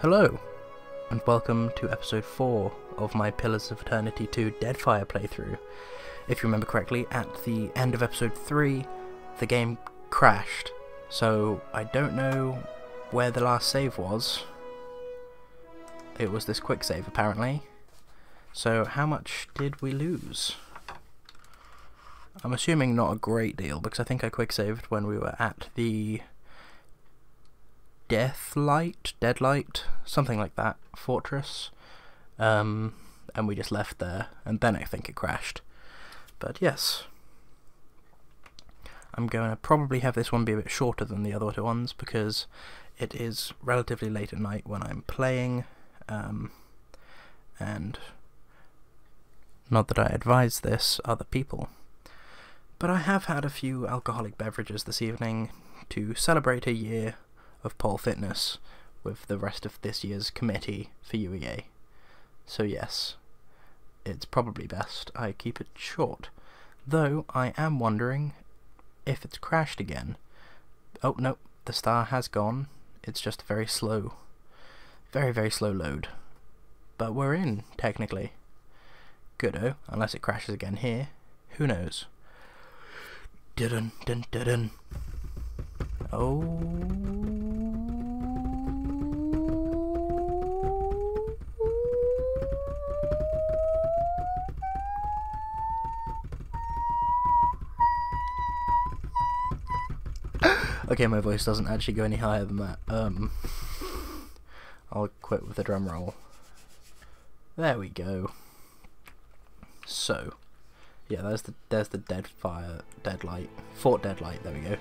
Hello, and welcome to episode 4 of my Pillars of Eternity 2 Deadfire playthrough. If you remember correctly, at the end of episode 3, the game crashed, so I don't know where the last save was. It was this quick save apparently. So how much did we lose? I'm assuming not a great deal, because I think I quick saved when we were at the Deadlight, something like that, fortress, and we just left there, and then I think it crashed. But yes, I'm going to probably have this one be a bit shorter than the other two ones, because it is relatively late at night when I'm playing, and not that I advise this other people, but I have had a few alcoholic beverages this evening to celebrate a year of pole fitness with the rest of this year's committee for UEA. So yes, it's probably best I keep it short, though I am wondering if it's crashed again. Oh no, the star has gone. It's just a very slow load, but we're in technically. Goodo, unless it crashes again here, who knows. Dun dun dun dun. Oh. Okay, my voice doesn't actually go any higher than that. I'll quit with the drum roll. There we go. So, yeah, there's the Fort Deadlight. There we go.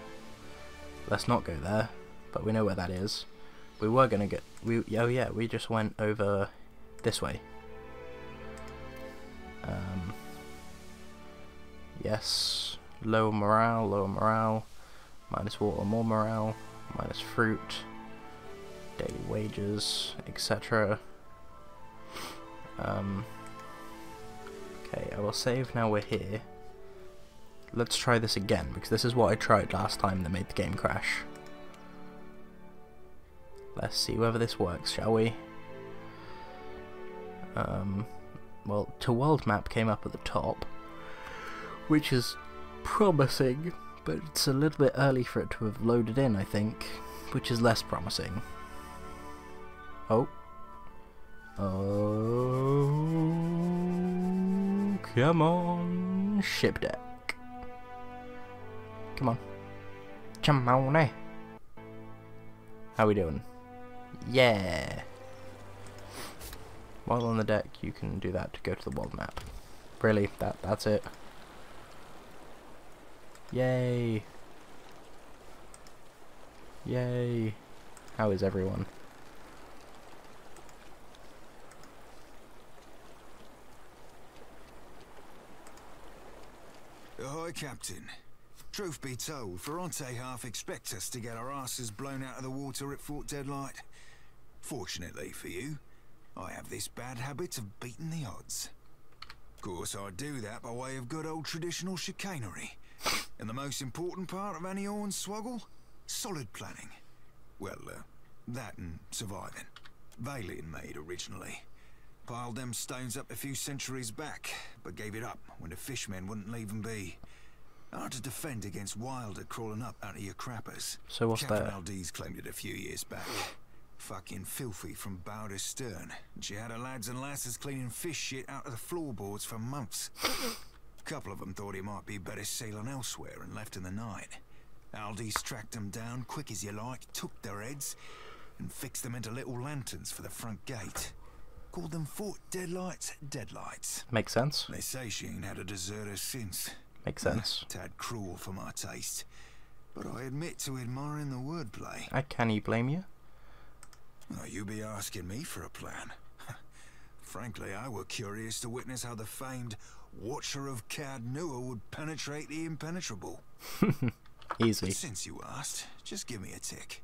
Let's not go there, but we know where that is. We were gonna get. Oh yeah, we just went over this way. Yes, lower morale. Minus water, more morale. Minus fruit. Daily wages, etc. Okay, I will save now we're here. Let's try this again, because this is what I tried last time that made the game crash. Let's see whether this works, shall we? Well, to world map came up at the top, which is promising, but it's a little bit early for it to have loaded in, I think, which is less promising. Oh. Oh, come on, ship deck. Come on. Come on, eh? How we doing? Yeah. While on the deck, you can do that to go to the world map. Really? That's it? Yay. Yay. How is everyone? Ahoy, Captain. Truth be told, Ferrante half expect us to get our asses blown out of the water at Fort Deadlight. Fortunately for you, I have this bad habit of beating the odds. Of course, I do that by way of good old traditional chicanery. And the most important part of any hornswoggle? Solid planning. Well, that and surviving. Vailian made originally. Piled them stones up a few centuries back, but gave it up when the fishmen wouldn't leave them be. Hard to defend against Wilder crawling up out of your crappers. So what's Captain that? Aldee's claimed it a few years back. Fucking filthy from bow to stern. And she had her lads and lasses cleaning fish shit out of the floorboards for months. A couple of them thought it might be better sailing elsewhere and left in the night. Aldee's tracked them down quick as you like, took their heads, and fixed them into little lanterns for the front gate. Called them Fort Deadlights. Makes sense. They say she ain't had a deserter since. Makes sense. Tad cruel for my taste, but I admit to admiring the wordplay. Can you blame you? Oh, you be asking me for a plan. Frankly, I were curious to witness how the famed Watcher of Cad Nua would penetrate the impenetrable. Easy. But since you asked, just give me a tick.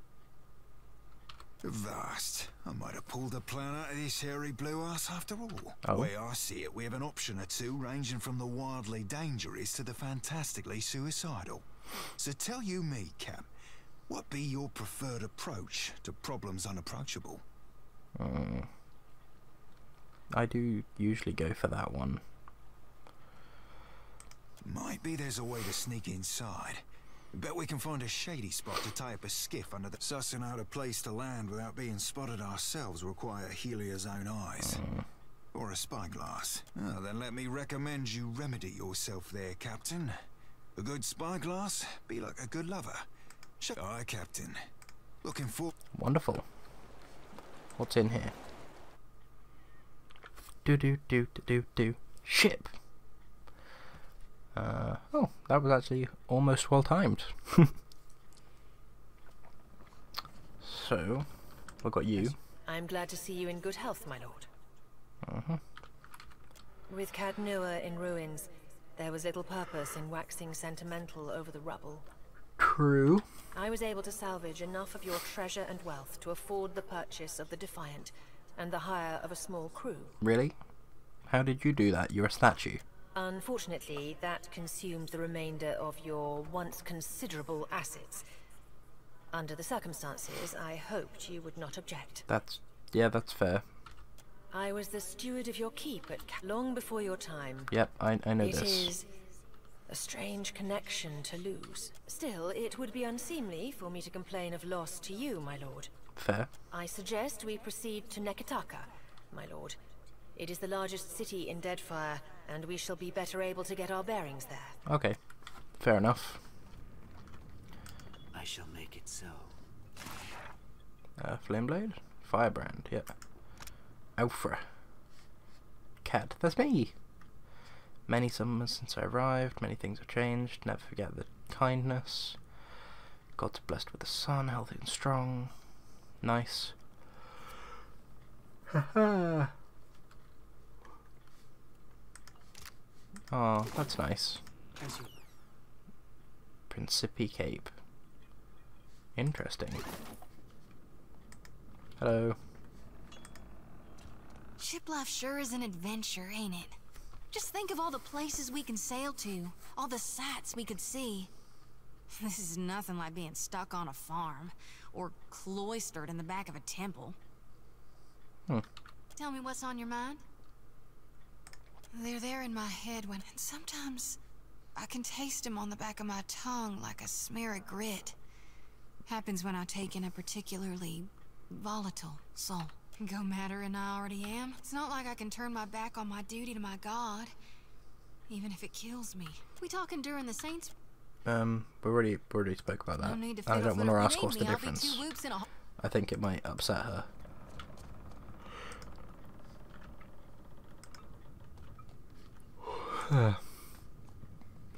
Vast. I might have pulled a plan out of this hairy blue ass after all. Oh. The way I see it, we have an option or two ranging from the wildly dangerous to the fantastically suicidal. So tell you me, Cap, what be your preferred approach to problems unapproachable? I do usually go for that one. Might be there's a way to sneak inside. Bet we can find a shady spot to tie up a skiff under the... Sussing out a place to land without being spotted ourselves require Helia's own eyes. Or a spyglass. Oh, then let me recommend you remedy yourself there, Captain. A good spyglass be like a good lover. Aye, Captain. Looking for... Wonderful. What's in here? Do. Ship. Oh, that was actually almost well timed. So, what got you? I'm glad to see you in good health, my lord. With Cadnua in ruins, there was little purpose in waxing sentimental over the rubble. True. I was able to salvage enough of your treasure and wealth to afford the purchase of the Defiant and the hire of a small crew. Really? How did you do that? You're a statue. Unfortunately, that consumed the remainder of your once considerable assets. Under the circumstances, I hoped you would not object. That's fair. I was the steward of your keep at long before your time. Yep, I know this. It is a strange connection to lose. Still, it would be unseemly for me to complain of loss to you, my lord. Fair. I suggest we proceed to Neketaka, my lord. It is the largest city in Deadfire, and we shall be better able to get our bearings there. Okay, fair enough. I shall make it so. Flameblade? Firebrand, yep. Alfra. Cat, that's me! Many summers since I arrived, many things have changed, never forget the kindness. Gods blessed with the sun, healthy and strong. Nice. Haha. Oh, that's nice. Principi Cape. Interesting. Hello. Ship life sure is an adventure, ain't it? Just think of all the places we can sail to, all the sights we could see. This is nothing like being stuck on a farm, or cloistered in the back of a temple. Tell me what's on your mind? They're there in my head when... And sometimes I can taste them on the back of my tongue like a smear of grit. Happens when I take in a particularly volatile soul. Go madder than I already am. It's not like I can turn my back on my duty to my god, even if it kills me. We talking during the saints? We already spoke about that. No need to I don't want to ask you what's the need me. I'll be difference. 2 whoops in a... I think it might upset her.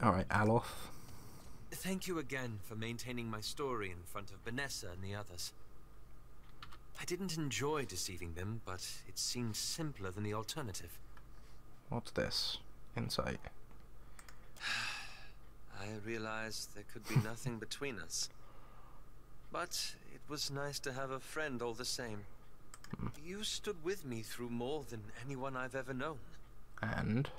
Alright, Aloth. Thank you again for maintaining my story in front of Vanessa and the others. I didn't enjoy deceiving them, but it seemed simpler than the alternative. What's this? Insight. I realized there could be nothing between us. But it was nice to have a friend all the same. You stood with me through more than anyone I've ever known. And?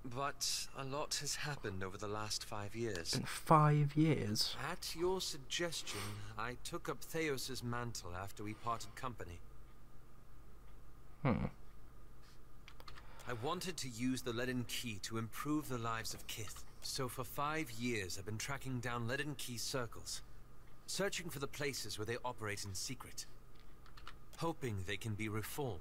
But a lot has happened over the last 5 years. In 5 years? At your suggestion, I took up Theos's mantle after we parted company. I wanted to use the Leaden Key to improve the lives of Kith. So for 5 years I've been tracking down Leaden Key circles, searching for the places where they operate in secret, hoping they can be reformed.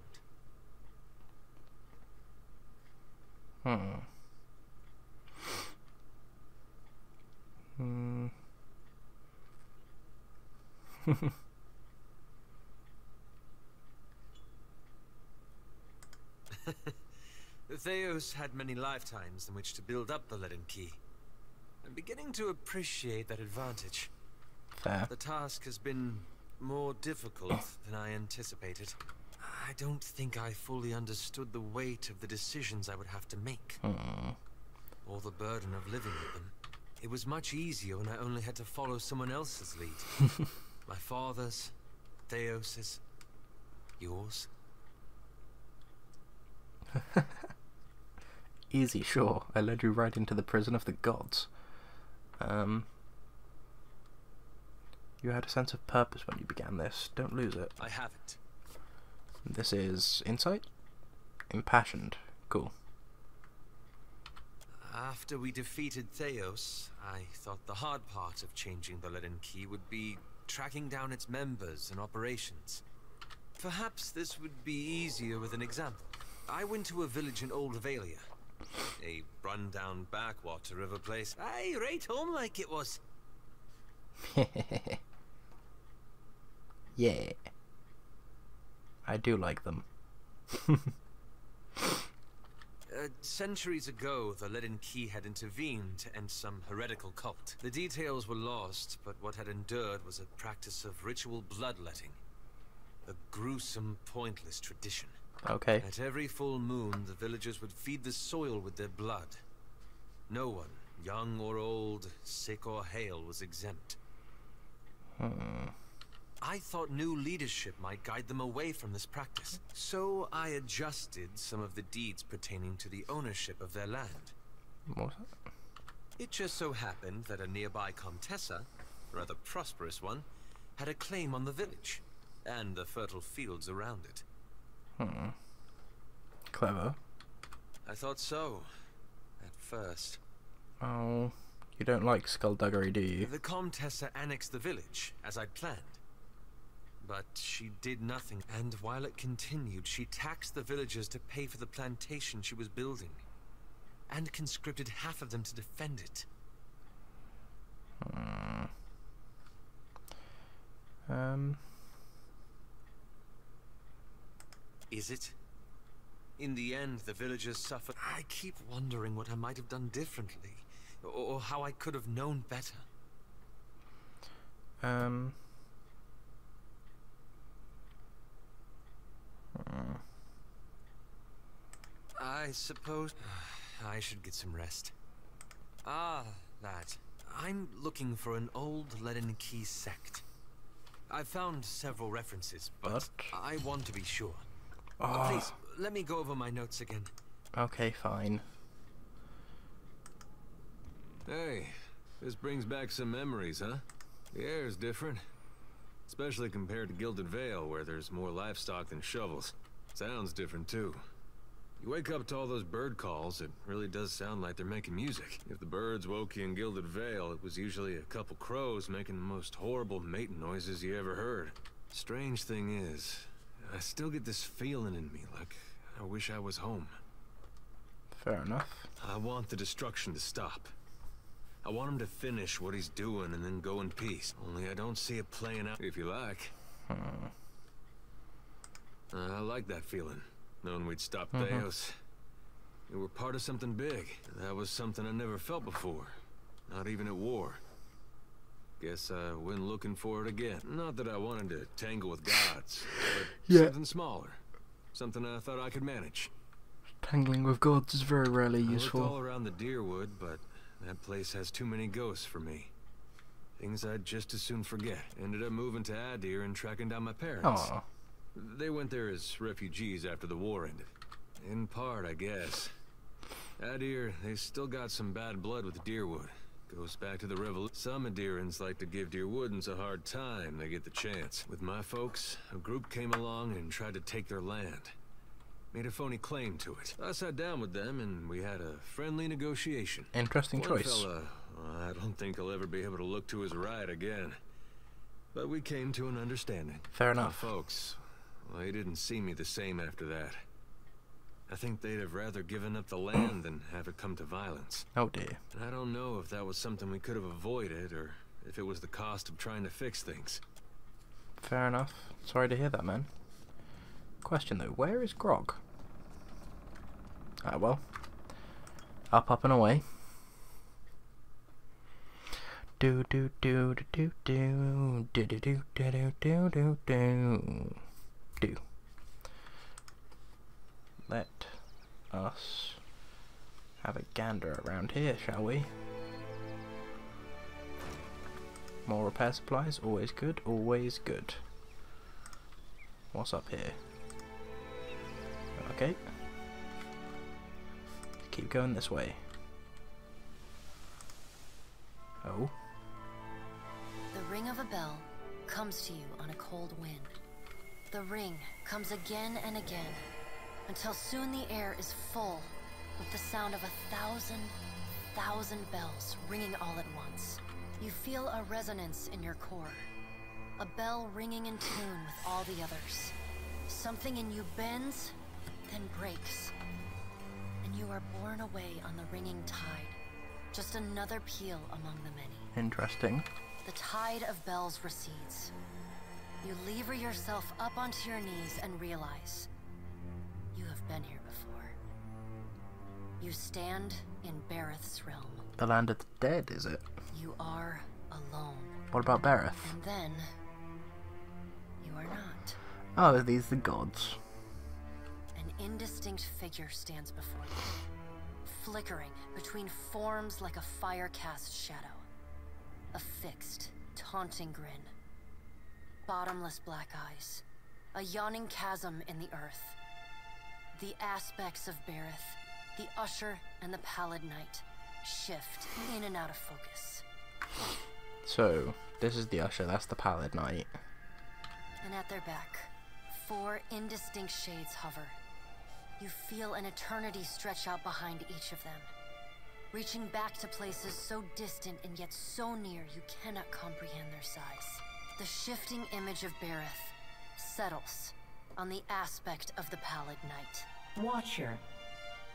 Theos had many lifetimes in which to build up the Leaden Key. I'm beginning to appreciate that advantage. Fair. The task has been more difficult than I anticipated. I don't think I fully understood the weight of the decisions I would have to make. Or the burden of living with them. It was much easier when I only had to follow someone else's lead. My father's, Theos's, yours. Easy, sure. I led you right into the prison of the gods. You had a sense of purpose when you began this. Don't lose it. I have it. This is insight? Impassioned. Cool. After we defeated Theos, I thought the hard part of changing the Leaden Key would be tracking down its members and operations. Perhaps this would be easier with an example. I went to a village in Old Valia, a run-down backwater of a place. Aye, right home like it was. Yeah. I do like them. Centuries ago, the Leaden Key had intervened to end some heretical cult. The details were lost, but what had endured was a practice of ritual bloodletting. A gruesome, pointless tradition. Okay. At every full moon, the villagers would feed the soil with their blood. No one, young or old, sick or hale, was exempt. I thought new leadership might guide them away from this practice. So I adjusted some of the deeds pertaining to the ownership of their land. What? It just so happened that a nearby Comtessa, a rather prosperous one, had a claim on the village, and the fertile fields around it. Clever. I thought so, at first. Oh, you don't like skullduggery, do you? The Comtessa annexed the village, as I'd planned. But she did nothing, and while it continued, she taxed the villagers to pay for the plantation she was building, and conscripted half of them to defend it. Is it? In the end, the villagers suffered. I keep wondering what I might have done differently, or how I could have known better. I suppose I should get some rest. Ah, that. I'm looking for an old Leaden Key sect. I've found several references, but I want to be sure. Please, let me go over my notes again. Okay, fine. Hey, this brings back some memories, huh? The air's different. Especially compared to Gilded Vale, where there's more livestock than shovels. Sounds different, too. You wake up to all those bird calls, it really does sound like they're making music. If the birds woke you in Gilded Vale, it was usually a couple crows making the most horrible mating noises you ever heard. Strange thing is, I still get this feeling in me, like I wish I was home. Fair enough. I want the destruction to stop. I want him to finish what he's doing and then go in peace. Only I don't see it playing out, if you like. I like that feeling, knowing we'd stop Theos. We were part of something big. That was something I never felt before. Not even at war. Guess I went looking for it again. Not that I wanted to tangle with gods, but something smaller. Something I thought I could manage. Tangling with gods is very rarely I useful. looked all around the Deerwood, but that place has too many ghosts for me. Things I'd just as soon forget. Ended up moving to Adir and tracking down my parents. Aww. They went there as refugees after the war ended. In part, I guess. Adir, they still got some bad blood with Deerwood. Goes back to the revolution. Some Adirans like to give Deerwoodans a hard time they get the chance. With my folks, a group came along and tried to take their land. Made a phony claim to it. I sat down with them and we had a friendly negotiation. Interesting One choice. fella, I don't think I'll ever be able to look to his right again. But we came to an understanding. Fair enough. My folks, well, they didn't see me the same after that. I think they'd have rather given up the land than have it come to violence. Oh dear. And I don't know if that was something we could have avoided or if it was the cost of trying to fix things. Fair enough. Sorry to hear that, man. Question though, where is Grog? Ah well. Up and away. Do do do do do do do do do do do do do. Let us have a gander around here, shall we? More repair supplies, always good, always good. What's up here? Okay. Keep going this way. Oh. The ring of a bell comes to you on a cold wind. The ring comes again and again, until soon the air is full with the sound of 1,000,000 bells ringing all at once. You feel a resonance in your core, a bell ringing in tune with all the others. Something in you bends, then breaks, and you are borne away on the ringing tide, just another peal among the many. Interesting. The tide of bells recedes. You lever yourself up onto your knees and realize you have been here before. You stand in Bareth's realm. The land of the dead, is it? You are alone. What about Bareth? And then you are not. Oh, are these the gods? An indistinct figure stands before you, flickering between forms like a fire-cast shadow. A fixed, taunting grin. Bottomless black eyes. A yawning chasm in the earth. The aspects of Bareth, the Usher and the Pallid Knight, shift in and out of focus. So, this is the Usher, that's the Pallid Knight. And at their back, 4 indistinct shades hover. You feel an eternity stretch out behind each of them, reaching back to places so distant and yet so near you cannot comprehend their size. The shifting image of Bareth settles on the aspect of the Pallid Knight. Watcher.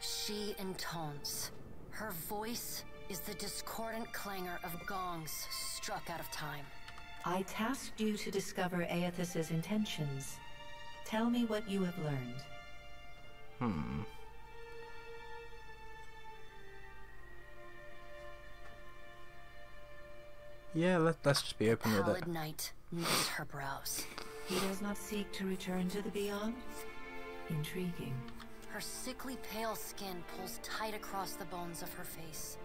She intones. Her voice is the discordant clangor of gongs struck out of time. I tasked you to discover Aethys's intentions. Tell me what you have learned. Yeah, let's just be open with it. Pallid Knight knits her brows. He does not seek to return to the beyond? Intriguing. Her sickly pale skin pulls tight across the bones of her face,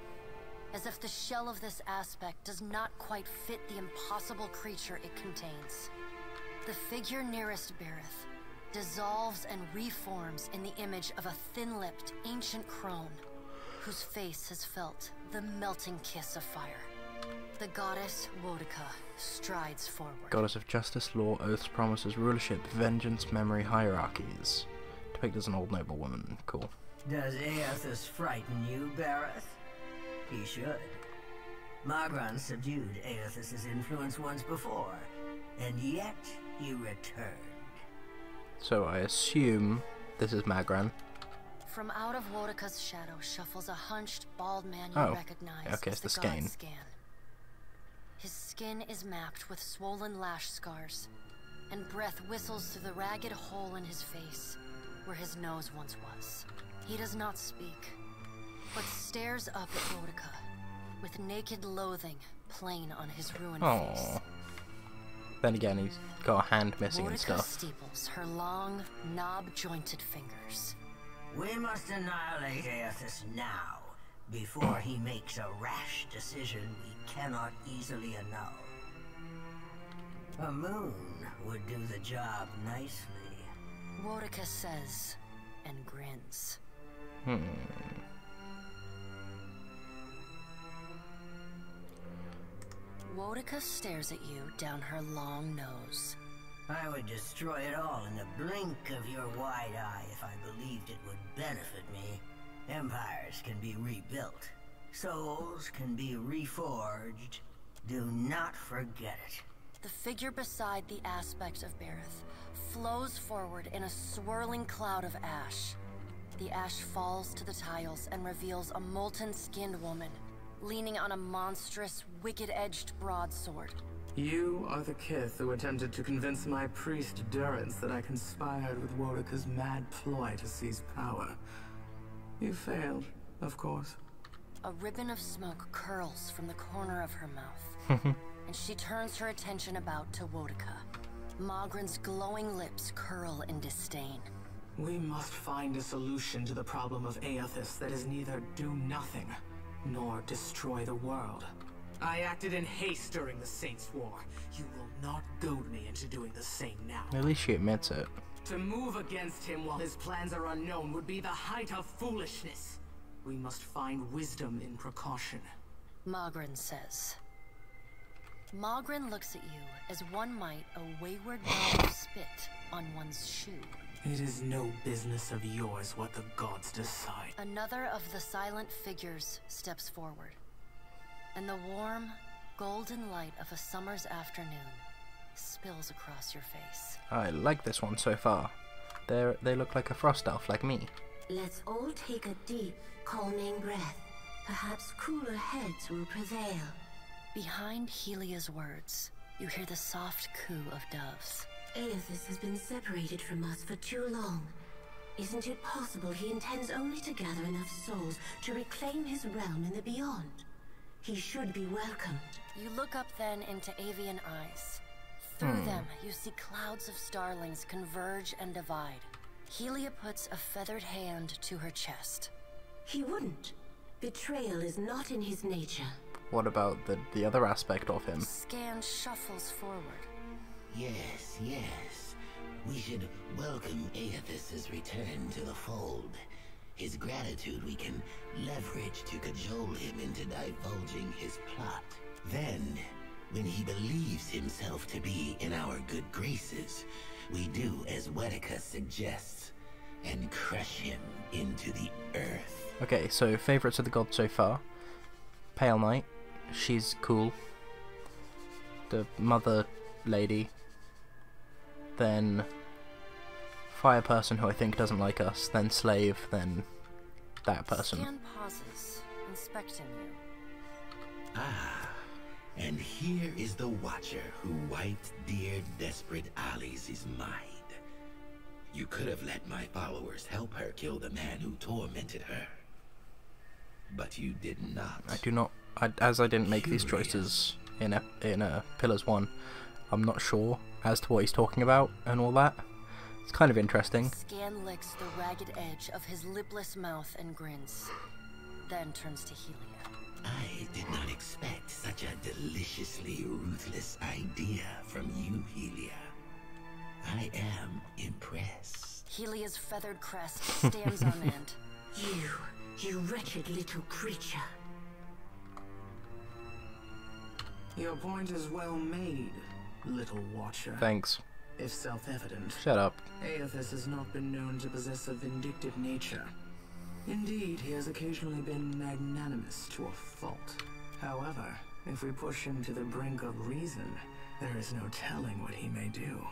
as if the shell of this aspect does not quite fit the impossible creature it contains. The figure nearest Bareth dissolves and reforms in the image of a thin-lipped, ancient crone, whose face has felt the melting kiss of fire. The goddess Wodika strides forward. Goddess of justice, law, oaths, promises, rulership, vengeance, memory, hierarchies. Depicted as an old noblewoman. Cool. Does Aethys frighten you, Bareth? He should. Magran subdued Aethys's influence once before, and yet he returned. So I assume this is Magran. From out of Wodika's shadow shuffles a hunched, bald man you recognize okay, as it's the the god Skane. Scan. His skin is mapped with swollen lash scars, and breath whistles through the ragged hole in his face where his nose once was. He does not speak, but stares up at Wodika with naked loathing plain on his ruined face. Then again, he's got a hand missing and Wodika stuff. steeples her long, knob-jointed fingers. We must annihilate Aethys now, before he makes a rash decision we cannot easily annul. A moon would do the job nicely. Wodika says, and grins. Wodika stares at you down her long nose. I would destroy it all in the blink of your wide eye if I believed it would benefit me. Empires can be rebuilt. Souls can be reforged. Do not forget it. The figure beside the aspect of Bareth flows forward in a swirling cloud of ash. The ash falls to the tiles and reveals a molten-skinned woman, leaning on a monstrous, wicked-edged broadsword. You are the kith who attempted to convince my priest Durrance that I conspired with Wodika's mad ploy to seize power. You failed, of course. A ribbon of smoke curls from the corner of her mouth, and she turns her attention about to Wodika. Magran's glowing lips curl in disdain. We must find a solution to the problem of Aethys that is neither do nothing, nor destroy the world. I acted in haste during the Saints' War. You will not goad me into doing the same now. At least she admits it. To move against him while his plans are unknown would be the height of foolishness. We must find wisdom in precaution. Magran says. Mogren looks at you as one might a wayward knob of spit on one's shoe. It is no business of yours what the gods decide. Another of the silent figures steps forward, and the warm, golden light of a summer's afternoon spills across your face. I like this one so far. They look like a frost elf like me. Let's all take a deep, calming breath. Perhaps cooler heads will prevail. Behind Helia's words, you hear the soft coo of doves. Aethys has been separated from us for too long. Isn't it possible he intends only to gather enough souls to reclaim his realm in the beyond? He should be welcomed. You look up then into avian eyes. Through them, you see clouds of starlings converge and divide. Helia puts a feathered hand to her chest. He wouldn't. Betrayal is not in his nature. What about the other aspect of him? Scan shuffles forward. Yes, yes. We should welcome Aethys' return to the fold. His gratitude we can leverage to cajole him into divulging his plot. Then, when he believes himself to be in our good graces, we do as Wedeka suggests, and crush him into the earth. Okay, so favourites of the gods so far. Pale Knight, she's cool. The mother lady. Then Fire person who I think doesn't like us. Then Slave, then that person. Scan pauses, inspecting you. Ah, and here is the Watcher who wiped dear desperate Alice's mind. You could have let my followers help her kill the man who tormented her. But you did not. I do not. As I didn't make these choices in Pillars 1, I'm not sure as to what he's talking about and all that. It's kind of interesting. Scan licks the ragged edge of his lipless mouth and grins, then turns to Helia. I did not expect such a deliciously ruthless idea from you, Helia. I am impressed. Helia's feathered crest stands on end. You wretched little creature. Your point is well made, little Watcher. Thanks. If self-evident. Shut up. Aethys has not been known to possess a vindictive nature. Indeed, he has occasionally been magnanimous to a fault. However, if we push him to the brink of reason, there is no telling what he may do.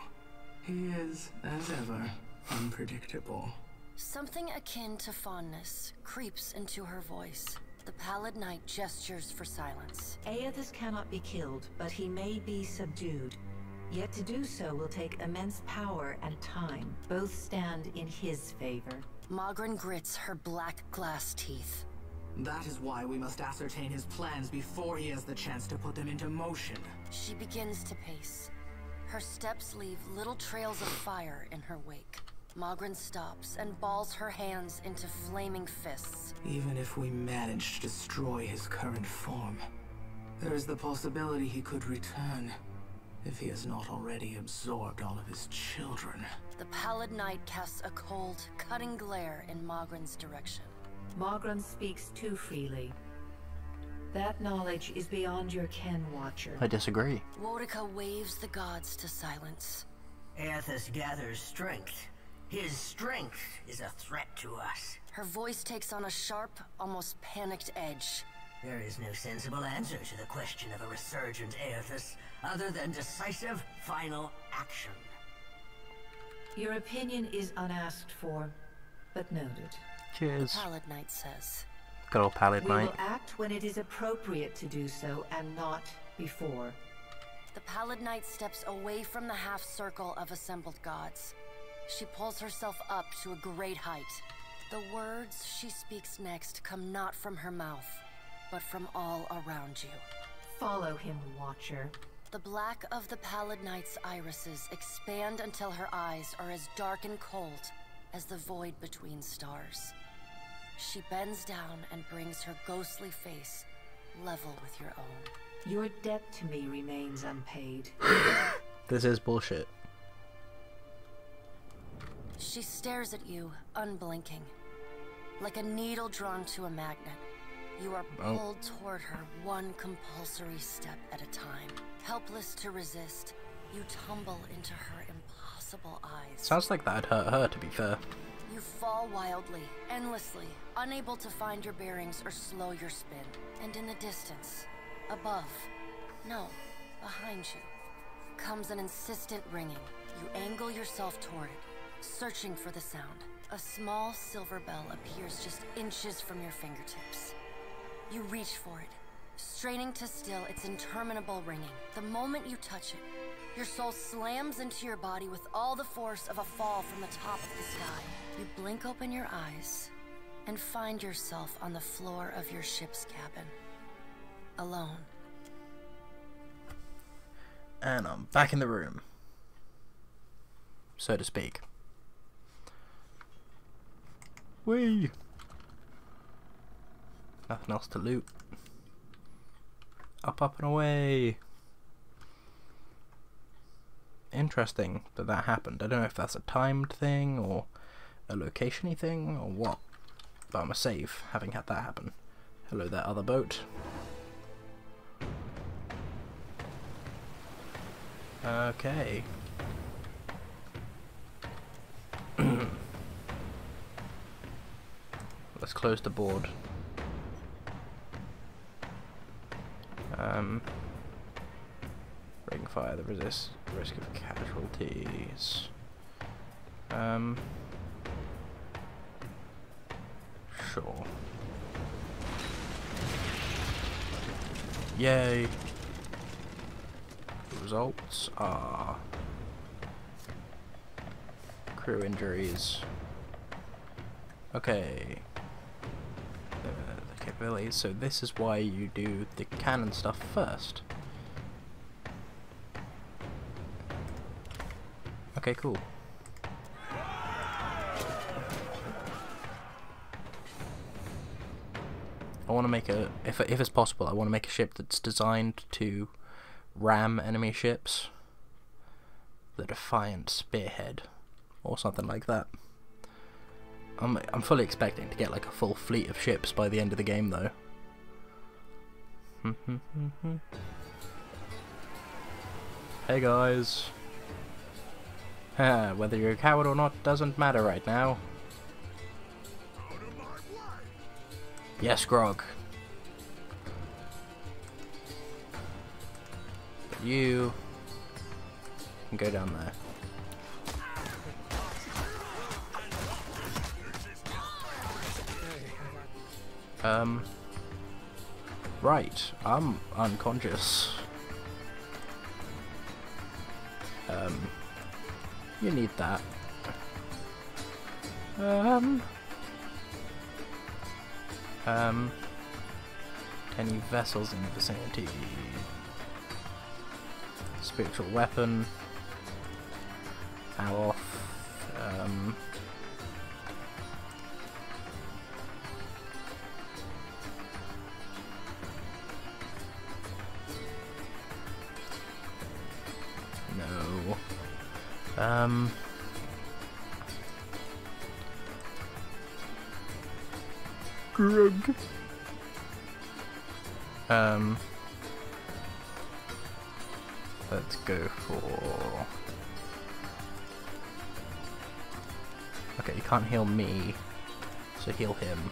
He is, as ever, unpredictable. Something akin to fondness creeps into her voice. The Pallid Knight gestures for silence. Aethys cannot be killed, but he may be subdued. Yet to do so will take immense power and time. Both stand in his favor. Mogren grits her black glass teeth. That is why we must ascertain his plans before he has the chance to put them into motion. She begins to pace. Her steps leave little trails of fire in her wake. Mogren stops and balls her hands into flaming fists. Even if we manage to destroy his current form, there is the possibility he could return, if he has not already absorbed all of his children. The Pallid Knight casts a cold, cutting glare in Mogren's direction. Mogren speaks too freely. That knowledge is beyond your ken, Watcher. I disagree. Wodeka waves the gods to silence. Aethys gathers strength. His strength is a threat to us. Her voice takes on a sharp, almost panicked edge. There is no sensible answer to the question of a resurgent Aethys, other than decisive, final action. Your opinion is unasked for, but noted. Cheers. Pallid Knight says. Good old Pallid We Knight. will act when it is appropriate to do so, and not before. The Pallid Knight steps away from the half-circle of assembled gods. She pulls herself up to a great height. The words she speaks next come not from her mouth, but from all around you. Follow him, Watcher. The black of the Pallid Knight's irises expand until her eyes are as dark and cold as the void between stars. She bends down and brings her ghostly face level with your own. Your debt to me remains unpaid. This is bullshit. She stares at you, unblinking. Like a needle drawn to a magnet, You are pulled toward her one compulsory step at a time. Helpless to resist, you tumble into her impossible eyes. Sounds like that'd hurt her, to be fair. You fall wildly, endlessly, unable to find your bearings or slow your spin. And in the distance, above, no, behind you, comes an insistent ringing. You angle yourself toward it, searching for the sound. A small silver bell appears just inches from your fingertips. You reach for it, straining to still its interminable ringing. The moment you touch it, your soul slams into your body with all the force of a fall from the top of the sky. You blink open your eyes and find yourself on the floor of your ship's cabin, alone. And I'm back in the room, so to speak. Whee! Nothing else to loot. Up and away. Interesting that that happened. I don't know if that's a timed thing or a location-y thing or what, but I'm a save having had that happen. Hello there, other boat. Okay. Let's close the board. Ring fire, the risk of casualties. Sure. Yay. The results are crew injuries. Okay. The capabilities. So this is why you do the cannon stuff first. Okay, cool. I want to make a, if it's possible, I want to make a ship that's designed to ram enemy ships. The Defiant Spearhead, or something like that. I'm fully expecting to get like a full fleet of ships by the end of the game, though. Hey guys. Whether you're a coward or not doesn't matter right now. Yes, Grog. But you can go down there. Right, I'm unconscious. You need that. Any vessels in the vicinity? Spiritual weapon. How off? No. Grug. Let's go for... Okay, you can't heal me, so heal him,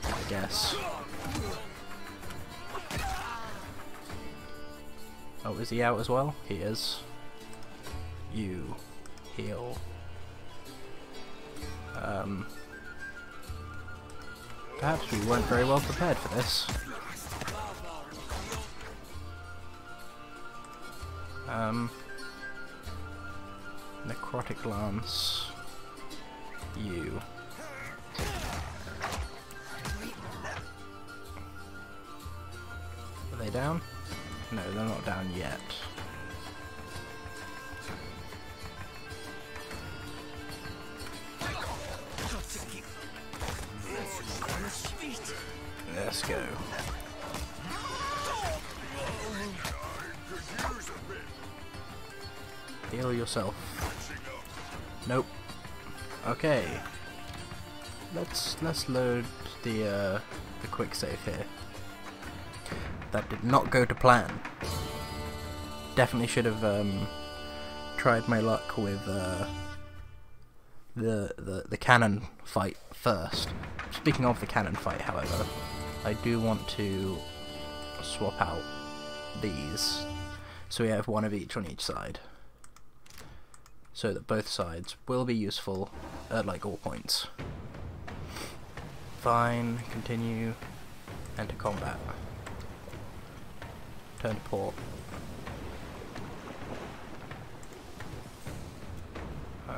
I guess. Oh, is he out as well? He is. You heal. Perhaps we weren't very well prepared for this. Necrotic Lance. You. Are they down? No, they're not down yet. Let's go. Heal yourself. Nope. Okay. let's load the quick save here. That did not go to plan. Definitely should have tried my luck with the cannon fight first. Speaking of the cannon fight, however, I do want to swap out these so we have one of each on each side, so that both sides will be useful at like all points. Fine, continue, enter combat. Turn to port.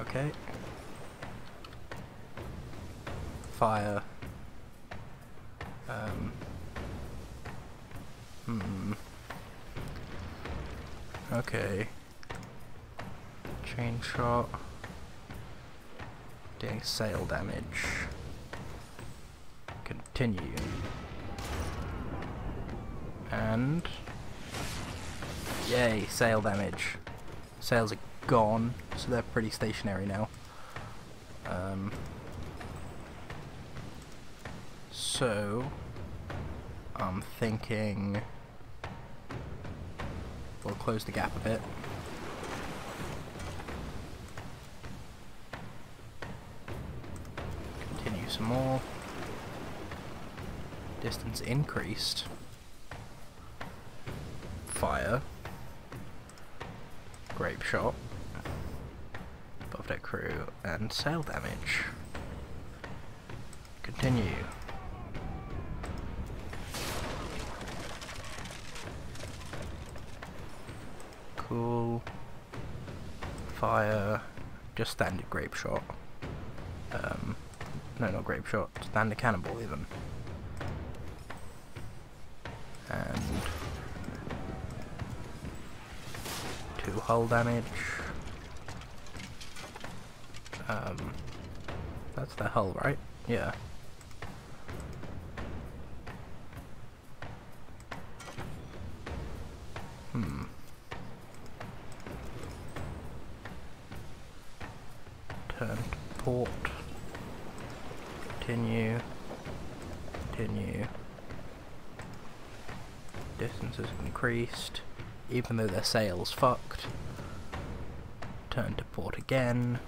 Okay. Fire. Okay. Chain shot. Doing sail damage. Continue. And yay, sail damage. Sails are gone, so they're pretty stationary now. So I'm thinking we'll close the gap a bit. Continue some more. Distance increased. Fire. Grape shot. Above deck crew and sail damage. Continue. Cool. Fire. Just standard grape shot. No, not grape shot. Standard cannonball even. And 2 hull damage. That's the hull, right? Yeah. Turn to port. Continue. Continue. Distance has increased, even though their sail's fucked. Turn to port again.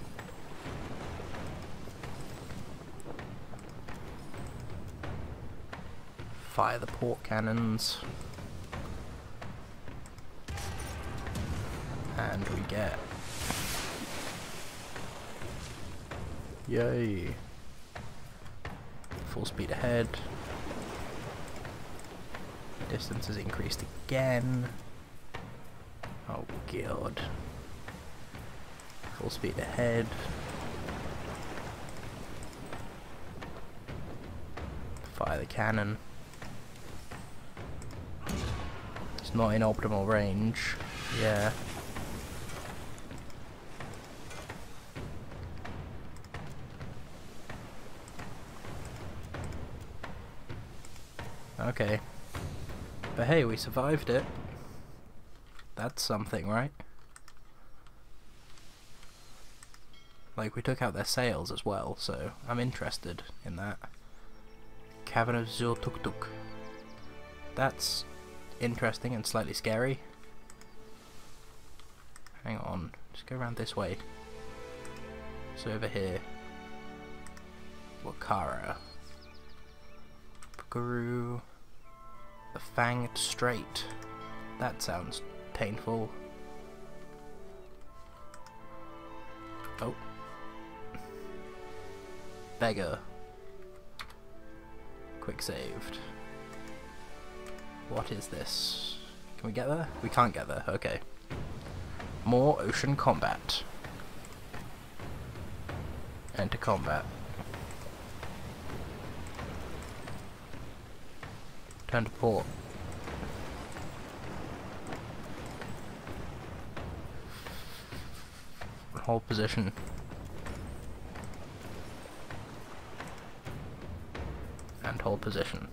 Fire the port cannons. And we get... Yay! Full speed ahead. Distance has increased again. Oh god. Full speed ahead. Fire the cannon. It's not in optimal range. Yeah. Okay. But hey, we survived it. That's something, right? Like, we took out their sails as well, so I'm interested in that. Cavern of Zur Tuk Tuk. That's interesting and slightly scary. Hang on, just go around this way. So over here. Wakara. Guru. The Fanged Strait. That sounds painful. Oh. Beggar. Quick saved. What is this? Can we get there? We can't get there. Okay. More ocean combat. Enter combat. Turn to port. Hold position. And hold position.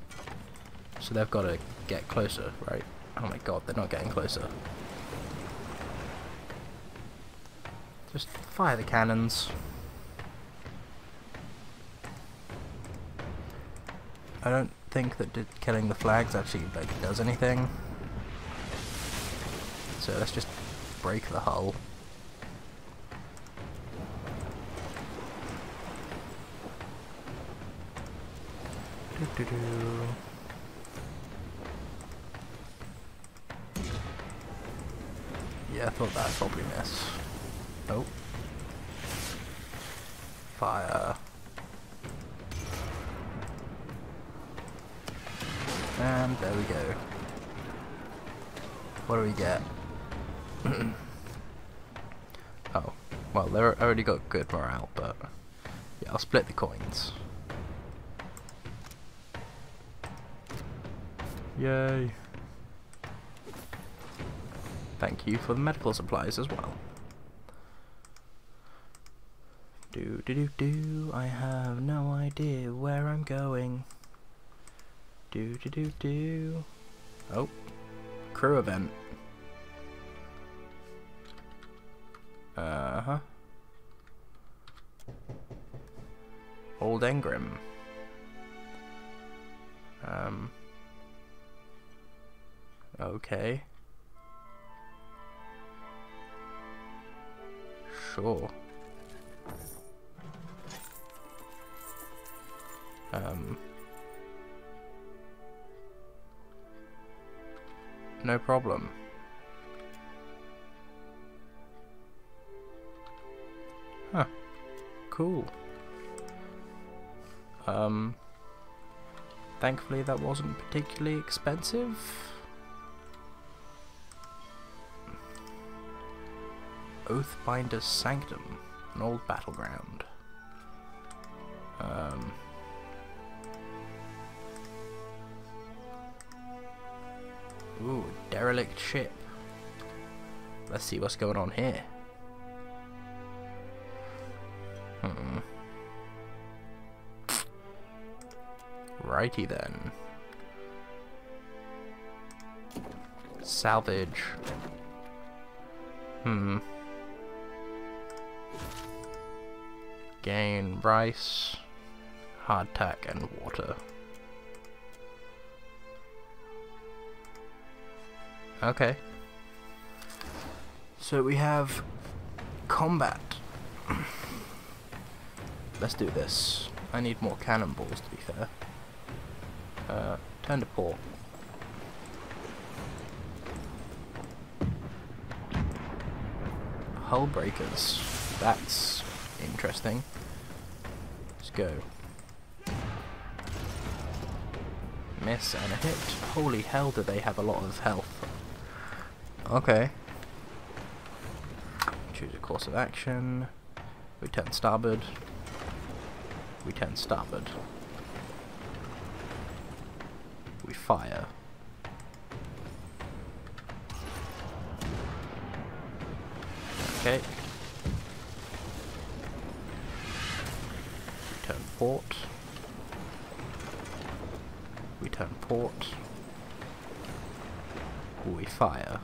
So they've got to get closer, right? Oh my god, they're not getting closer. Just fire the cannons. I don't think that killing the flags actually like does anything. So let's just break the hull. Yeah, I thought that'd probably miss. Nope. Fire. And there we go. What do we get? Oh, well, they already got good morale, but yeah, I'll split the coins. Yay. Thank you for the medical supplies as well. I have no idea where I'm going. Oh, crew event. Old Engrim. Okay. Sure. No problem. Huh. Cool. Thankfully that wasn't particularly expensive. Oathbinder's Sanctum, an old battleground. Ooh, derelict ship. Let's see what's going on here. Righty then. Salvage. Gain rice, hardtack, and water. Okay. So we have combat. Let's do this. I need more cannonballs, to be fair. Turn to port. Hull breakers. That's interesting. Let's go. Miss and a hit. Holy hell, do they have a lot of health. Okay. Choose a course of action. We turn starboard. We turn starboard. We fire. Okay. We turn port. We turn port. We fire.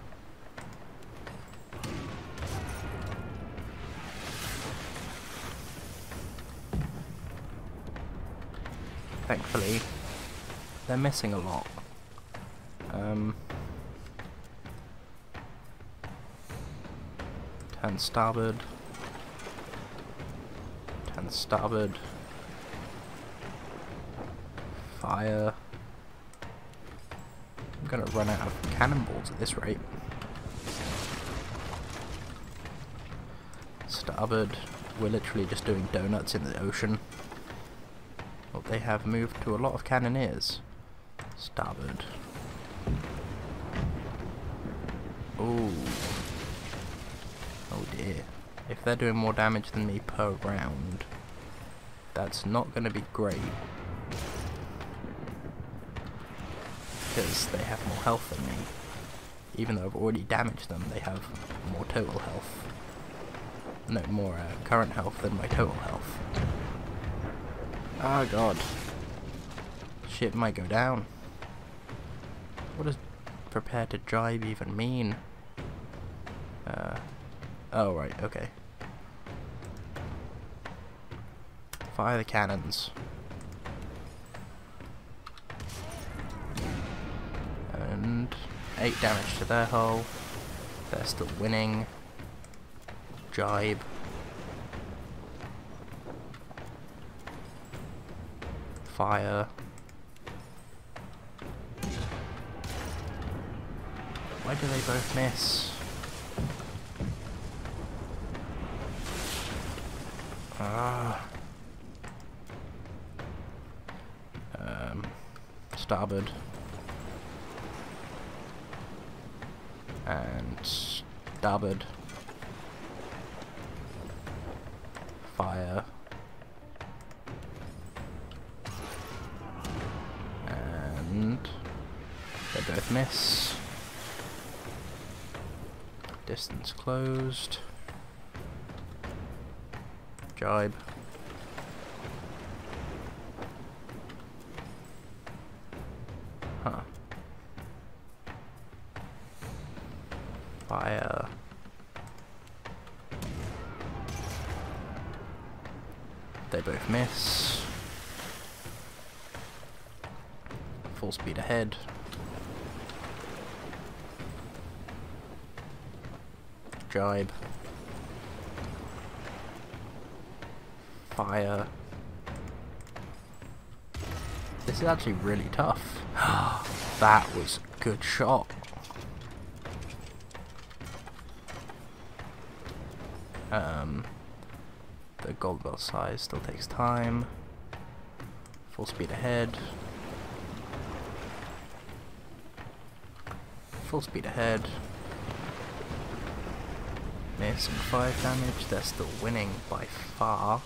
Thankfully, they're missing a lot. Turn starboard. Turn starboard. Fire. I'm gonna run out of cannonballs at this rate. Starboard. We're literally just doing donuts in the ocean. Well, they have moved to a lot of cannoneers. Starboard. Ooh. Oh dear. If they're doing more damage than me per round, that's not going to be great. Because they have more health than me. Even though I've already damaged them, they have more total health. No, more current health than my total health. Ah, god. Ship might go down. What does prepare to jibe even mean? Oh, right, okay. Fire the cannons. 8 damage to their hull. They're still winning. Jibe. Fire. Why do they both miss? Starboard. And starboard. Fire. And they both miss. Distance closed. Jibe. Huh. Fire. They both miss. Full speed ahead. Jibe. Fire. This is actually really tough. That was a good shot. The gold belt size still takes time. Full speed ahead. Full speed ahead. Missing 5 damage. They're still winning by far.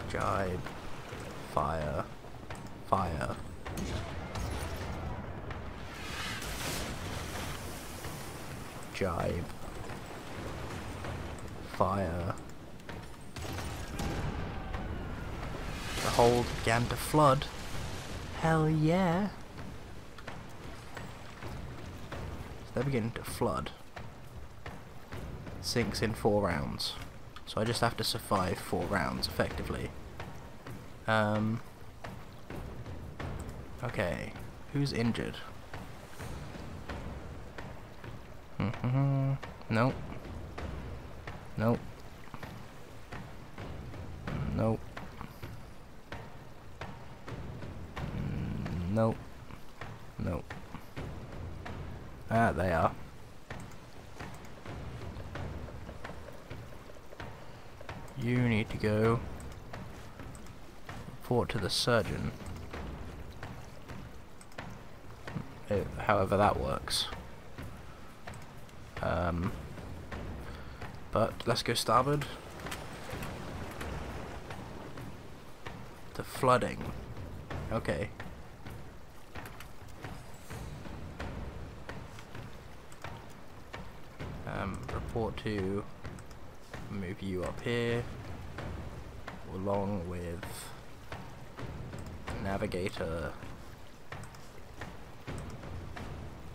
Jibe. Fire. Fire. Jibe. Fire. The hold began to flood. Hell yeah. So they're beginning to flood. Sinks in 4 rounds. So I just have to survive 4 rounds effectively. Okay. Who's injured? Nope. Nope. Nope. Nope. Nope. Ah, they are. You need to go report to the surgeon. However that works. But let's go starboard. The flooding. Okay. Report to move you up here along with the navigator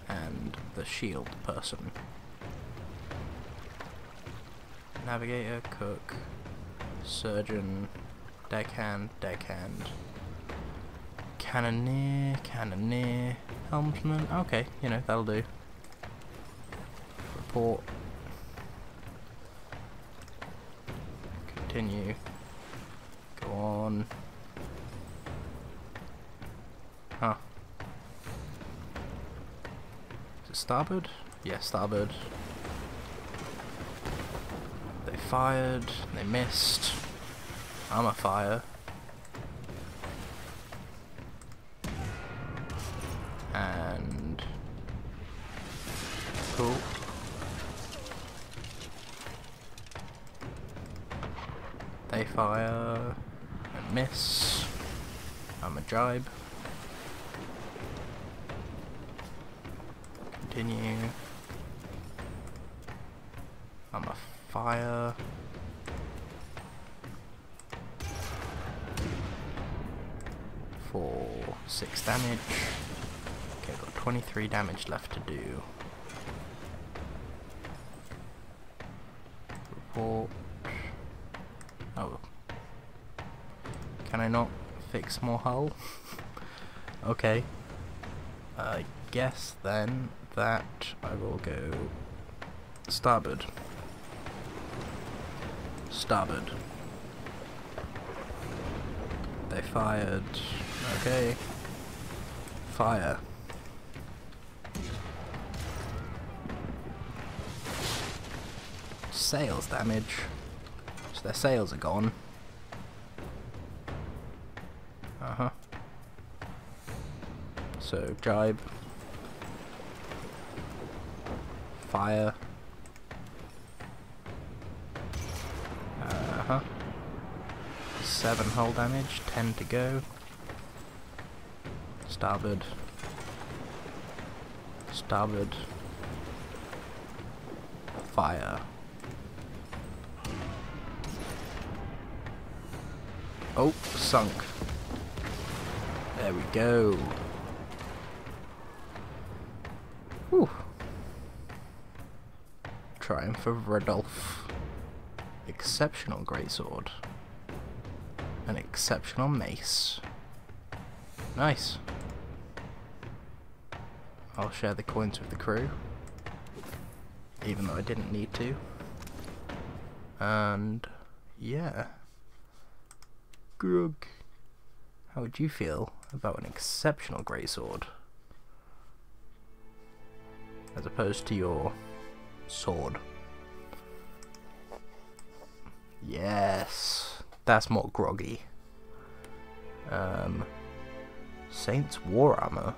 and the shield person. Navigator, cook, surgeon, deckhand, cannoneer, helmsman. Okay, you know, that'll do. Report. Continue. Go on. Huh. Is it starboard? Yeah, starboard. They fired, they missed. I'm a fire. And cool. They fire and miss. I'm a jibe. Continue. I'm a fire. For 6 damage. Okay, got 23 damage left to do. Report. Oh. Can I not fix more hull? Okay. I guess then that, I will go starboard. Starboard. They fired. Okay. Fire. Sails damage. So their sails are gone. Uh-huh. So, jibe. Fire. Uh-huh. 7 hull damage, 10 to go. Starboard. Starboard. Fire. Oh, sunk. There we go. Whew. Triumph of Rodolph. Exceptional greatsword. An exceptional mace. Nice. I'll share the coins with the crew. Even though I didn't need to. And yeah. Grug. How would you feel about an exceptional greatsword? As opposed to your sword. Yes. That's more groggy. Saint's War Armor.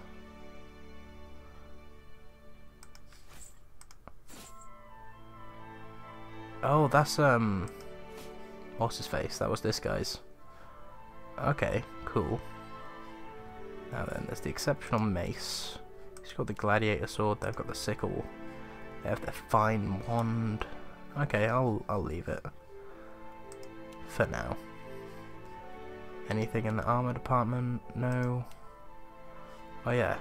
Oh, that's what's his face? That was this guy's. Okay, cool. Now then, there's the exceptional mace. He's got the gladiator sword. They've got the sickle. They have the fine wand. Okay, I'll leave it for now. Anything in the armor department? No. Oh yeah.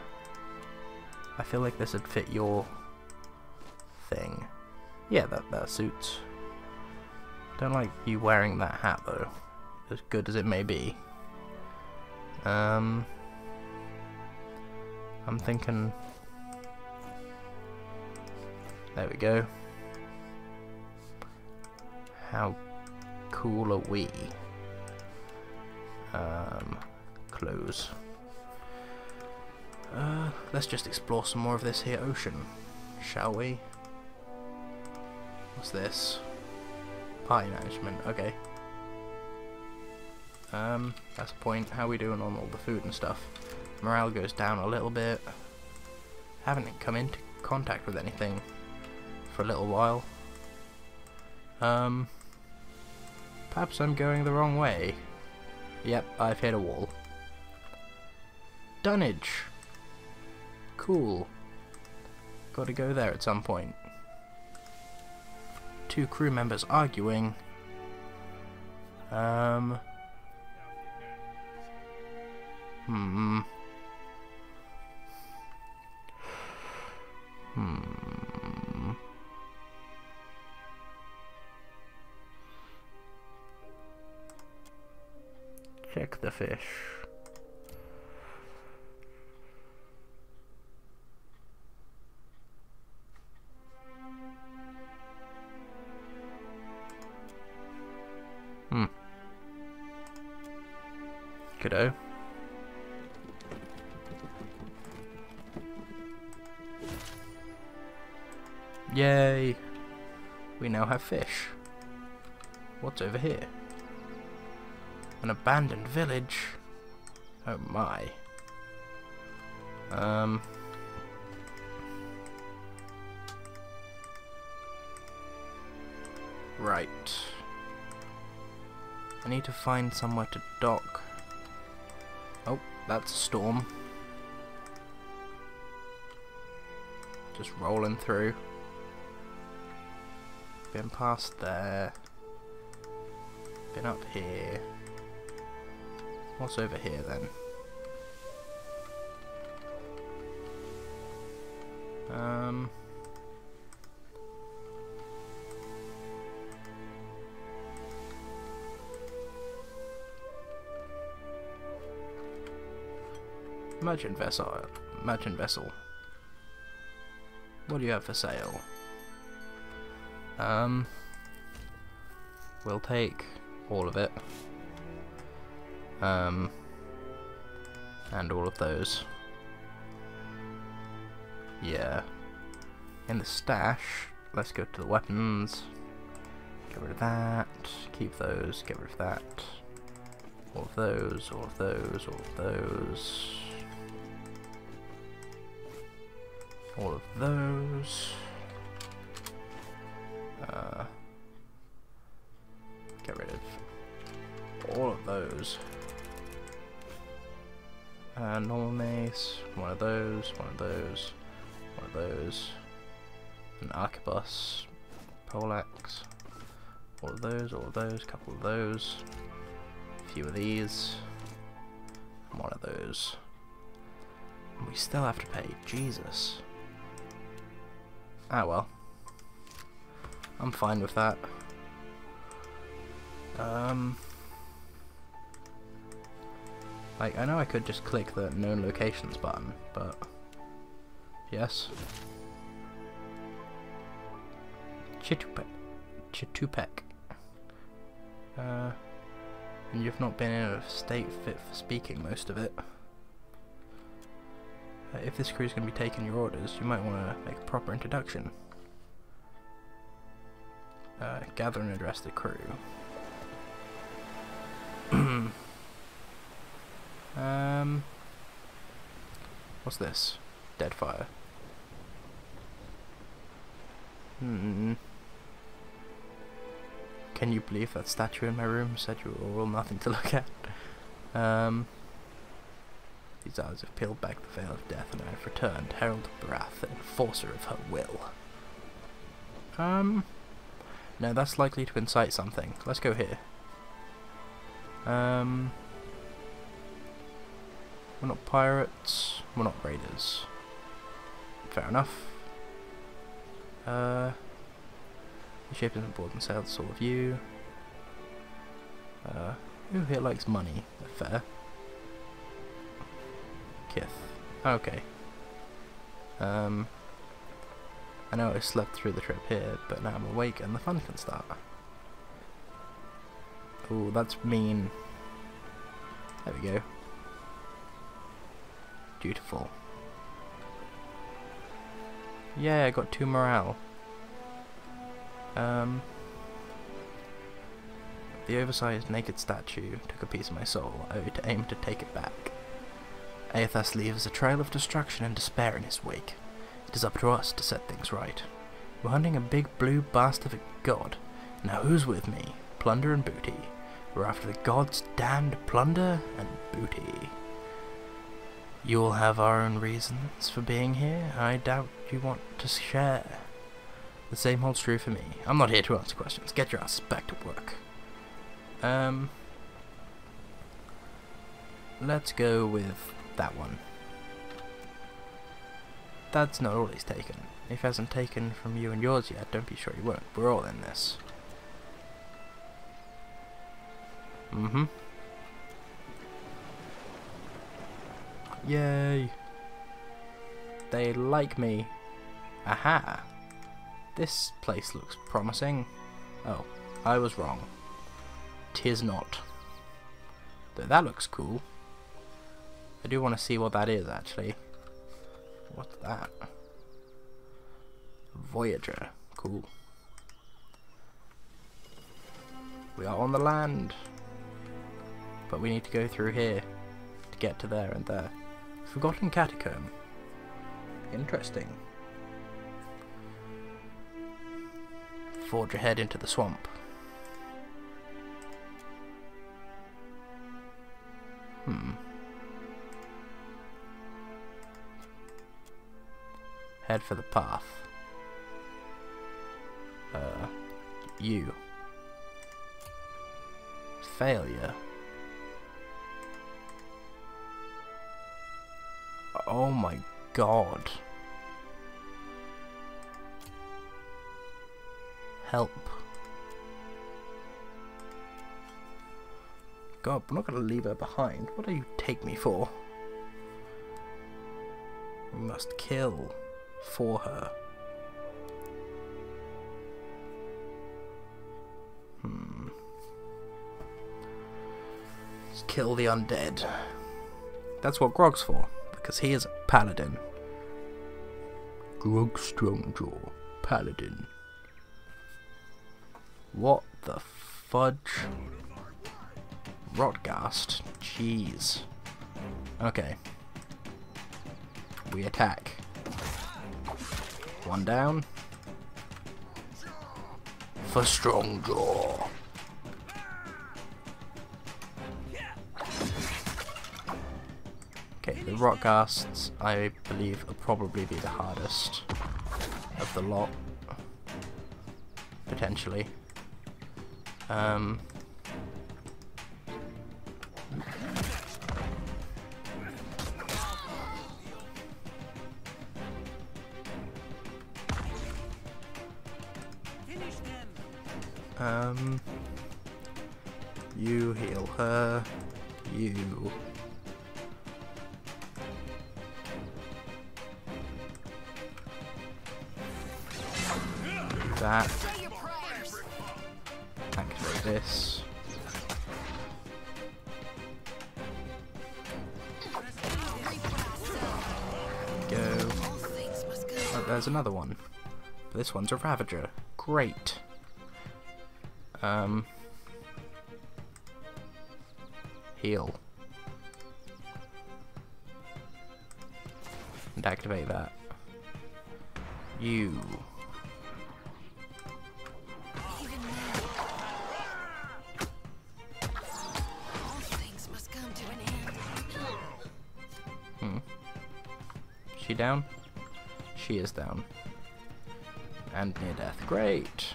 I feel like this would fit your thing. Yeah, that suits. Don't like you wearing that hat though, as good as it may be. I'm thinking. There we go. How cool are we? Close. Let's just explore some more of this here ocean, shall we? What's this? Party management, okay. That's the point. How are we doing on all the food and stuff? Morale goes down a little bit. Haven't come into contact with anything for a little while. Perhaps I'm going the wrong way. Yep, I've hit a wall. Dunnage! Cool. Gotta go there at some point. 2 crew members arguing. Check the fish. Kiddo. Yay! We now have fish. What's over here? An abandoned village. Oh my. Right. I need to find somewhere to dock. Oh, that's a storm. Just rolling through. Been past there. Been up here. What's over here then? Merchant vessel. Merchant vessel. What do you have for sale? We'll take all of it. And all of those. Yeah. In the stash, let's go to the weapons. Get rid of that. Keep those. Get rid of that. All of those. All of those. All of those. All of those. Get rid of all of those. Normal mace. One of those. One of those. One of those. An arquebus. Poleaxe. All of those. All of those. Couple of those. A few of these. One of those. And we still have to pay. Jesus. Ah well. I'm fine with that. Like, I know I could just click the known locations button, but yes. Chitupek. And you've not been in a state fit for speaking most of it. If this crew's going to be taking your orders, you might want to make a proper introduction. Gather and address the crew. What's this? Deadfire. Can you believe that statue in my room said you were all nothing to look at? These eyes have peeled back the veil of death, and I have returned, herald of wrath, enforcer of her will. No, that's likely to incite something. Let's go here. We're not pirates, we're not raiders. Fair enough. The ship isn't board and sailed, it's all of you. Who here likes money? Fair. Kith. Okay. I know I slept through the trip here, but now I'm awake and the fun can start. Ooh, that's mean. There we go. Dutiful. Yeah, I got 2 morale. The oversized naked statue took a piece of my soul. I aim to take it back. Aethas leaves a trail of destruction and despair in his wake. It is up to us to set things right. We're hunting a big blue bastard of a god. Now who's with me? Plunder and booty. We're after the god's damned plunder and booty. You'll have our own reasons for being here. I doubt you want to share. The same holds true for me. I'm not here to answer questions. Get your asses back to work. Let's go with that one. That's not all he's taken. If he hasn't taken from you and yours yet, don't be sure he won't. We're all in this. Yay. They like me. Aha. This place looks promising. Oh, I was wrong. 'Tis not. Though that looks cool. I do want to see what that is, actually. What's that? Voyager. Cool. We are on the land. But we need to go through here to get to there and there. Forgotten catacomb. Interesting. Forge ahead into the swamp. Head for the path. You. Failure. Oh my god. Help. God, we're not going to leave her behind. What do you take me for? We must kill for her. Just kill the undead. That's what Grog's for, because he is a paladin. Grog Strongjaw, paladin. What the fudge? Rotgast? Jeez. Okay. We attack. One down. For Strongjaw. Okay, the Rotgasts, I believe, will probably be the hardest of the lot. Potentially. You heal her. You. That. Activate this. Go. Oh, there's another one. This one's a Ravager. Great. Heal. And activate that. You. She down? She is down. And near death. Great!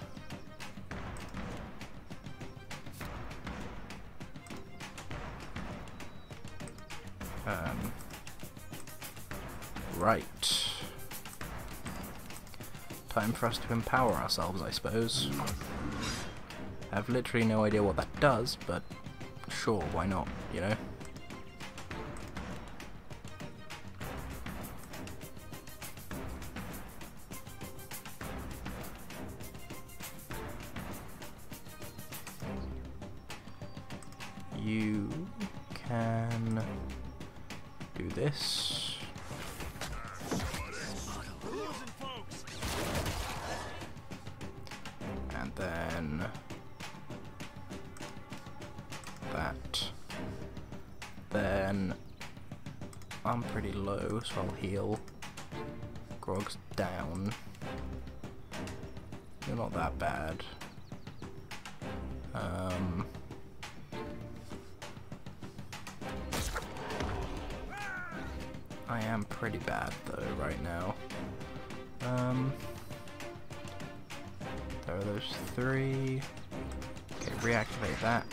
Right. Time for us to empower ourselves, I suppose. I have literally no idea what that does, but sure, why not, you know? You can do this. And then that. Then I'm pretty low, so I'll heal. Grog's down. You're not that bad. I am pretty bad though right now. There are those three. Okay, reactivate that.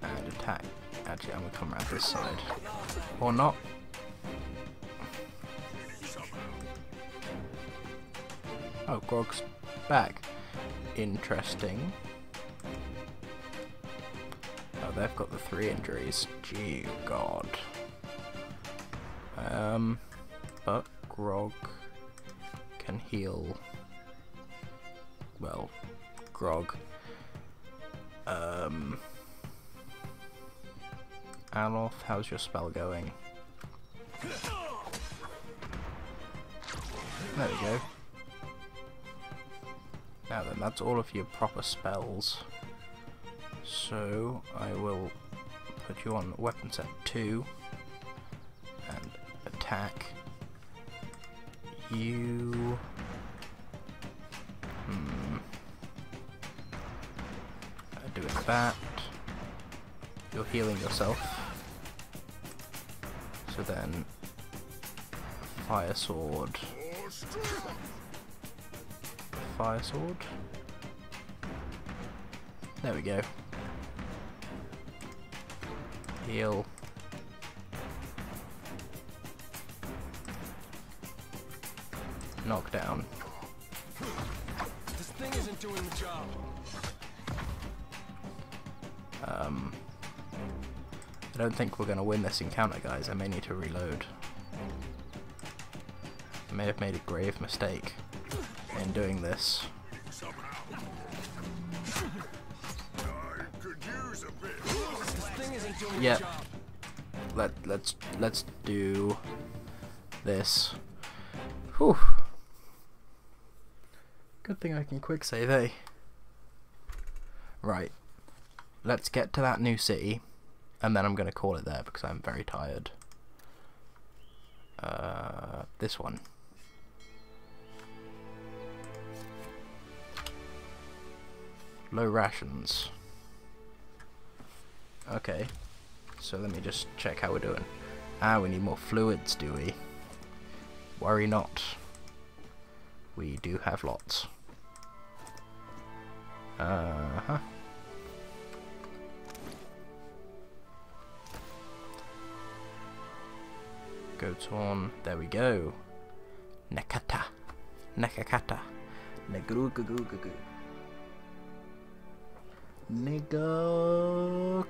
And attack. Actually, I'm gonna come around this side. Or not. Oh, Grog's back. Interesting. Oh, they've got the 3 injuries. Gee, God. But Grog can heal. Well, Grog. Alof, how's your spell going? There we go. Now then, that's all of your proper spells. So, I will put you on weapon set 2 and attack you. Doing that. You're healing yourself. So then, fire sword. Fire sword. There we go. Heal. Knock down. This thing isn't doing the job. I don't think we're going to win this encounter, guys. I may need to reload. I may have made a grave mistake in doing this. I could use a bit. Yep. Let's do this. Whew. Good thing I can quick save, eh? Right. Let's get to that new city, and then I'm gonna call it there because I'm very tired. This one. Low rations. Okay. So let me just check how we're doing. Ah, we need more fluids, do we? Worry not. We do have lots. Uh-huh. Goats on. There we go. Nekata. Nekakata. Negrugugugugu. Negakata.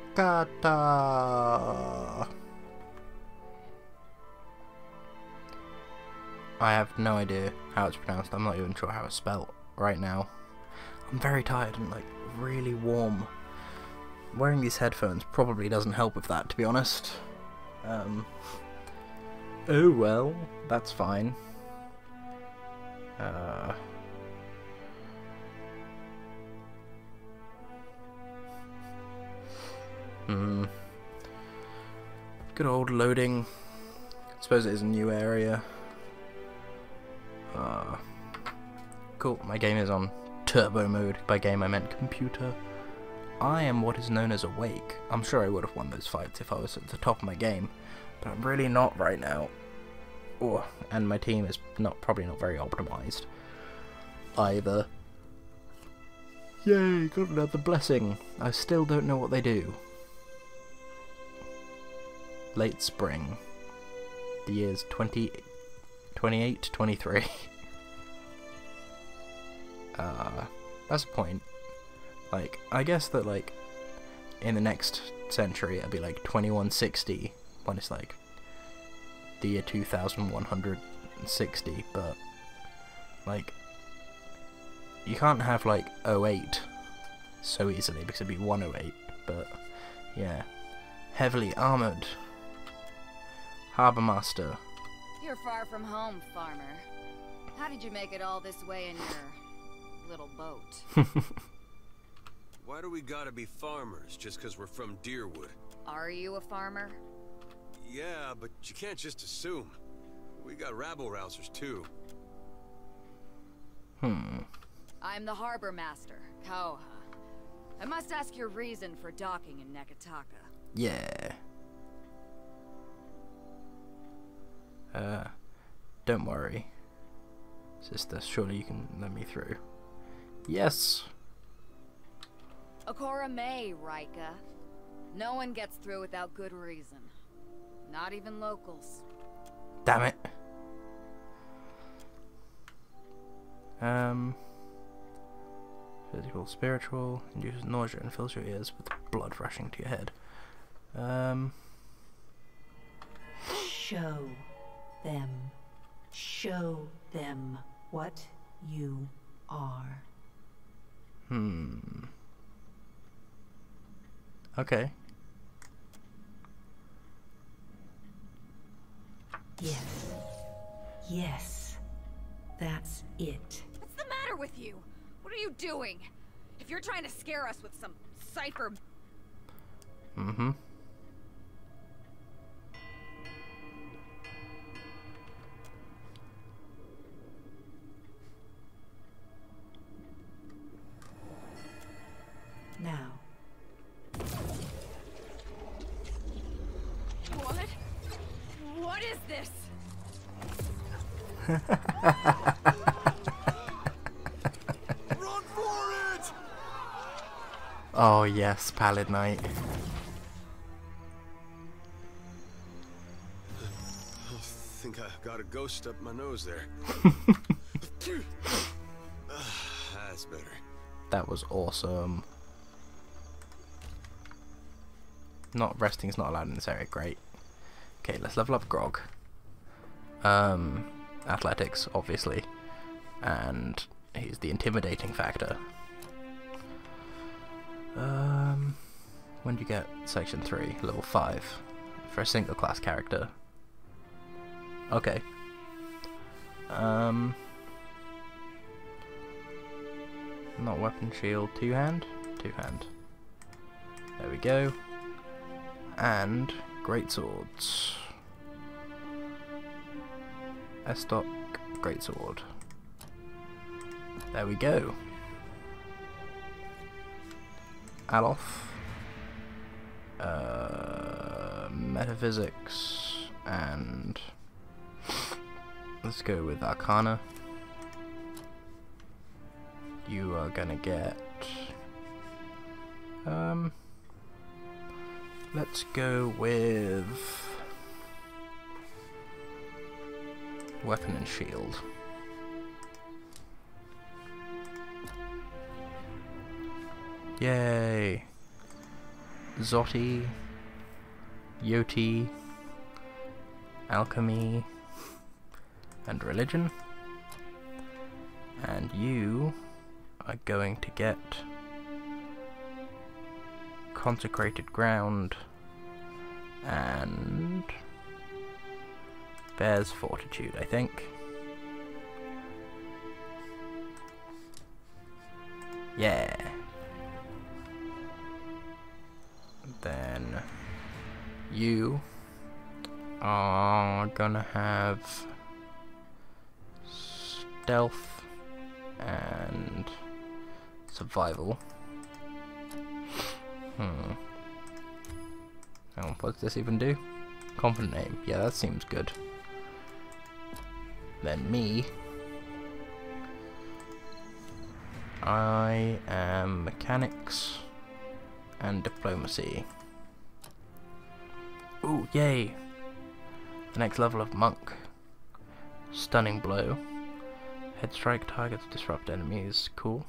I have no idea how it's pronounced. I'm not even sure how it's spelled right now. I'm very tired and like really warm. Wearing these headphones probably doesn't help with that, to be honest. Oh well, that's fine. Good old loading. I suppose it is a new area. Cool, my game is on turbo mode. By game I meant computer. I am what is known as awake. I'm sure I would have won those fights if I was at the top of my game, but I'm really not right now. Oh, and my team is probably not very optimized either. Yay, got another blessing. I still don't know what they do. Late spring. The year's 28, 23. That's a point. Like, I guess that, like, in the next century it'll be like 2160 when it's like the year 2160, but like you can't have like 08 so easily because it'd be 108, but yeah. Heavily armored. Harbour Master. You're far from home, farmer. How did you make it all this way in your little boat? Why do we gotta be farmers just because we're from Deerwood? Are you a farmer? Yeah, but you can't just assume. We got rabble-rousers too. I'm the harbor master, Kauha. I must ask your reason for docking in Nekataka. Yeah. Don't worry, sister. Surely you can let me through. Yes. Akora May, Rika. No one gets through without good reason. Not even locals. Damn it. Physical, spiritual, induces nausea and fills your ears with blood rushing to your head. Show them. Show them what you are. Okay. Yes. Yes. That's it. What's the matter with you? What are you doing? If you're trying to scare us with some cipher... Now. What? What is this? Run for it! Oh yes, Pallid Knight. I think I got a ghost up my nose there. That's better. That was awesome. Not resting's not allowed in this area. Great. Okay, let's level up Grog. Athletics, obviously, and he's the intimidating factor. When do you get section 3? Level 5. For a single class character. Okay. Not weapon, shield, two-hand? Two-hand. There we go. And great swords. Estoc, great sword. There we go. Alof. Metaphysics, and let's go with Arcana. You are gonna get let's go with weapon and shield. Yay! Zoti, Yoti, Alchemy, and Religion. And you are going to get Consecrated Ground and Bear's Fortitude, I think. Yeah. Then you are gonna have Stealth and Survival. Oh, what does this even do? Confident aim. Yeah, that seems good. Then me. I am Mechanics and Diplomacy. Ooh, yay! The next level of Monk. Stunning Blow. Head strike targets disrupt enemies. Cool.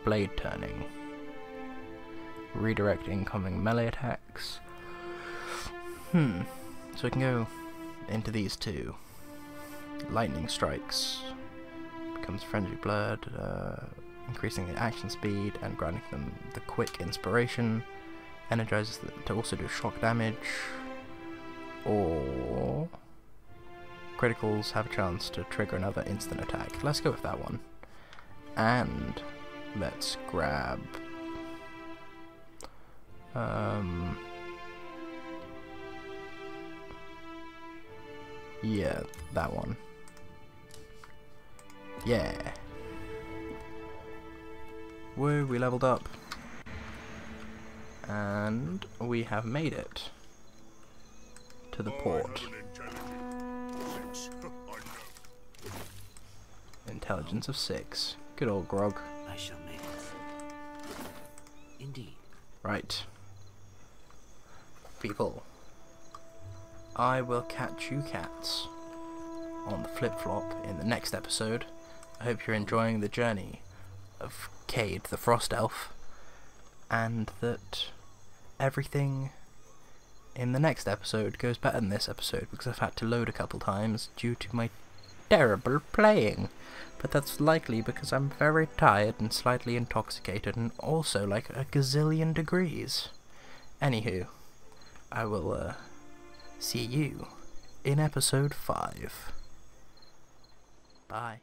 Blade turning. Redirect incoming melee attacks. So we can go into these two. Lightning strikes. Becomes Frenzy Blood, increasing the action speed and granting them the quick inspiration. Energizes them to also do shock damage. Or criticals have a chance to trigger another instant attack. Let's go with that one. And let's grab yeah, that one. Yeah. Woo, we leveled up. And we have made it to the port. Intelligence of 6. Good old Grog. I shall make it. Indeed. Right. People. I will catch you cats on the flip-flop in the next episode. I hope you're enjoying the journey of Cade the Frost Elf, and that everything in the next episode goes better than this episode, because I've had to load a couple times due to my terrible playing. But that's likely because I'm very tired and slightly intoxicated, and also like a gazillion degrees. Anywho, I will see you in episode 5. Bye.